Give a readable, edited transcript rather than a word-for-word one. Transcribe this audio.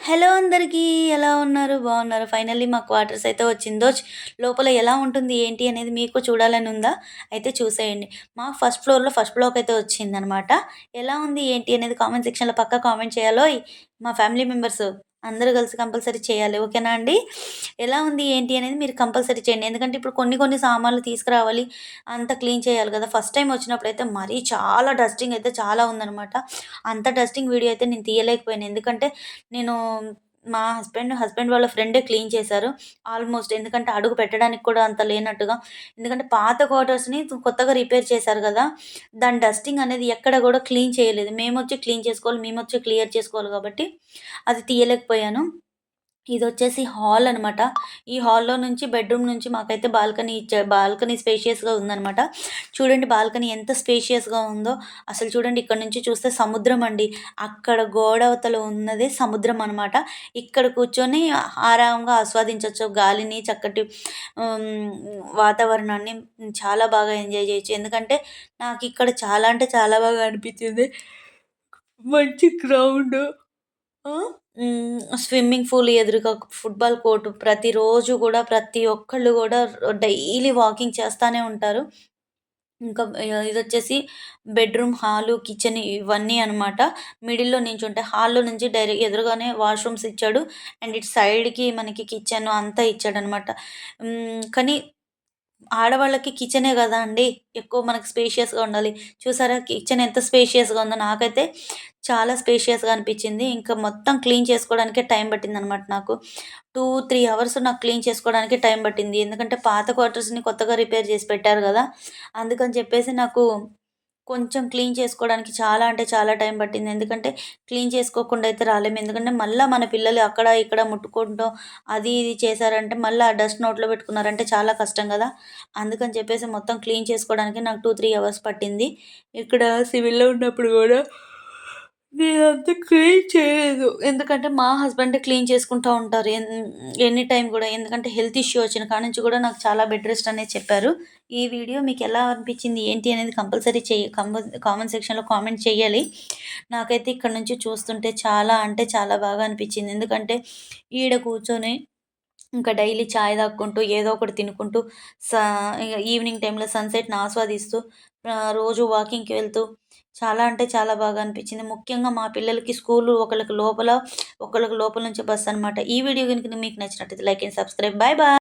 Hello అందరికీ. ఎలా ఉన్నారు? బాగున్నారు. ఫైనల్లీ మా క్వార్టర్స్ అయితే వచ్చిందోచ్. లోపల ఎలా ఉంటుంది, ఏంటి అనేది మీకు చూడాలని ఉందా? అయితే చూసేయండి. మా ఫస్ట్ ఫ్లోర్‌లో ఫస్ట్ బ్లాక్ అయితే వచ్చిందనమాట. ఎలా ఉంది, ఏంటి అనేది కామెంట్ సెక్షన్‌లో పక్కా కామెంట్ చేయాలోయ్. మా ఫ్యామిలీ మెంబర్స్ అందరూ కలిసి కంపల్సరీ చేయాలి. ఓకేనా అండి? ఎలా ఉంది, ఏంటి అనేది మీరు కంపల్సరీ చేయండి. ఎందుకంటే ఇప్పుడు కొన్ని కొన్ని సామాన్లు తీసుకురావాలి. అంతా క్లీన్ చేయాలి కదా! ఫస్ట్ టైమ్ వచ్చినప్పుడైతే మరీ చాలా డస్టింగ్ అయితే చాలా ఉందనమాట. అంత డస్టింగ్ వీడియో అయితే నేను తీయలేకపోయాను. ఎందుకంటే నేను మా హస్బెండ్ వాళ్ళ ఫ్రెండే క్లీన్ చేశారు. ఆల్మోస్ట్ ఎందుకంటే అడుగు పెట్టడానికి కూడా అంత లేనట్టుగా. ఎందుకంటే పాత క్వార్టర్స్‌ని కొత్తగా రిపేర్ చేశారు గదా! దాని డస్టింగ్ అనేది ఎక్కడ గూడా క్లీన్ చేయలేదు. మేమొచ్చి క్లీన్ చేసుకోవాలి, మేమొచ్చి క్లియర్ చేసుకోవాలి గాబట్టి అది తీయలేకపోయాను. ఇదొచ్చేసి హాల్ అనమాట. ఈ హాల్‌లో నుంచి బెడ్‌రూమ్ నుంచి మాకైతే బాల్కనీ ఇచ్చారు. బాల్కనీ స్పేషియస్‌గా ఉందనమాట. చూడండి బాల్కనీ ఎంత స్పేషియస్‌గా ఉందో. అసలు చూడండి ఇక్కడ నుంచి చూస్తే సముద్రం అండి. అక్కడ గోడవతల ఉన్నదే సముద్రం అనమాట. ఇక్కడ కూర్చొని ఆరాంగా ఆస్వాదించొచ్చు గాలిని, చక్కటి హ్మ్, వాతావరణాన్ని చాలా బాగా ఎంజాయ్ చేయొచ్చు. ఎందుకంటే నాకిక్కడ చాలా అంటే చాలా బాగా అనిపించింది. మంచి గ్రౌండు. ఆ! స్విమ్మింగ్ పూల్ ఎదురుగా ఫుట్‌బాల్ కోర్ట్ ప్రతిరోజు గూడా ప్రతి ఒక్కళ్ళు గూడా డైలీ వాకింగ్ చేస్తానే ఉంటారు. ఇంకా ఇదొచ్చేసి బెడ్‌రూమ్, హాలు, కిచెన్ ఇవన్నీ అనమాట. మిడిల్‌లో నించుంటే హాల్‌లో నుంచి ఎదురుగానే వాష్‌రూమ్స్ ఇచ్చాడు. అండ్ ఇటు సైడ్‌కి మనకి కిచెన్ అంతా ఇచ్చాడనమాట. కానీ ఆడవాళ్ళకి కిచెనే గదండీ! ఎక్కువ మనకు స్పేషియస్‌గా ఉండాలి. చూసారా కిచెన్ ఎంత స్పేషియస్‌గా ఉందో. నాకైతే చాలా స్పేషియస్‌గా అనిపిచ్చింది. ఇంకా మొత్తం క్లీన్ చేసుకోవడానికే టైం పట్టిందనమాట నాకు. 2, 3 అవర్స్ నాకు క్లీన్ చేసుకోవడానికే టైం పట్టింది. ఎందుకంటే పాత క్వార్టర్స్‌ని కొత్తగా రిపేర్ చేసి పెట్టారు గదా! అందుకని చెప్పేసి నాకు కొంచెం క్లీన్ చేసుకోవడానికి చాలా అంటే చాలా టైం పట్టింది. ఎందుకంటే క్లీన్ చేసుకోకుండా అయితే రాలేము. ఎందుకంటే మళ్ళా మన పిల్లలు అక్కడ ఇక్కడ ముట్టుకుంటూ అది ఇది చేశారంటే మళ్ళా ఆ డస్ట్ నోట్లో పెట్టుకున్నారంటే చాలా కష్టం గదా! అందుకని చెప్పేసి మొత్తం క్లీన్ చేసుకోవడానికి నాకు 2, 3 అవర్స్ పట్టింది. ఇక్కడ సివిల్‌లో ఉన్నప్పుడు గూడా నేనంత క్లీన్ చేయలేదు. ఎందుకంటే మా హస్బెండే క్లీన్ చేసుకుంటా ఉంటారు. ఎనీ టైమ్ గూడా. ఎందుకంటే హెల్త్ ఇష్యూ వచ్చిన కాడ్నుంచి గూడా నాకు చాలా బెడ్ రెస్ట్ అనేది చెప్పారు. ఈ వీడియో మీకెలా అనిపించింది, ఏంటి అనేది కంపల్సరీ కామెంట్ సెక్షన్‌లో కామెంట్ చేయాలి. నాకైతే ఇక్కడ నుంచి చూస్తుంటే చాలా అంటే చాలా బాగా అనిపించింది. ఎందుకంటే ఈడ కూర్చొని ఇంకా డైలీ చాయ్ తాక్కుంటూ, ఏదో ఒకటి తినుకుంటూ సా ఇగ ఈవినింగ్ టైమ్‌లో సన్‌సెట్‌ని ఆస్వాదిస్తూ రోజు వాకింగ్‌కి వెళ్తూ చాలా అంటే చాలా బాగా అనిపించింది. ముఖ్యంగా మా పిల్లలకి స్కూలు ఒకళ్ళకి లోపల, ఒకళ్ళకి లోపల నుంచి బస్సనమాట. ఈ వీడియో గనుక మీకు నచ్చినట్టయితే like and subscribe. Bye bye.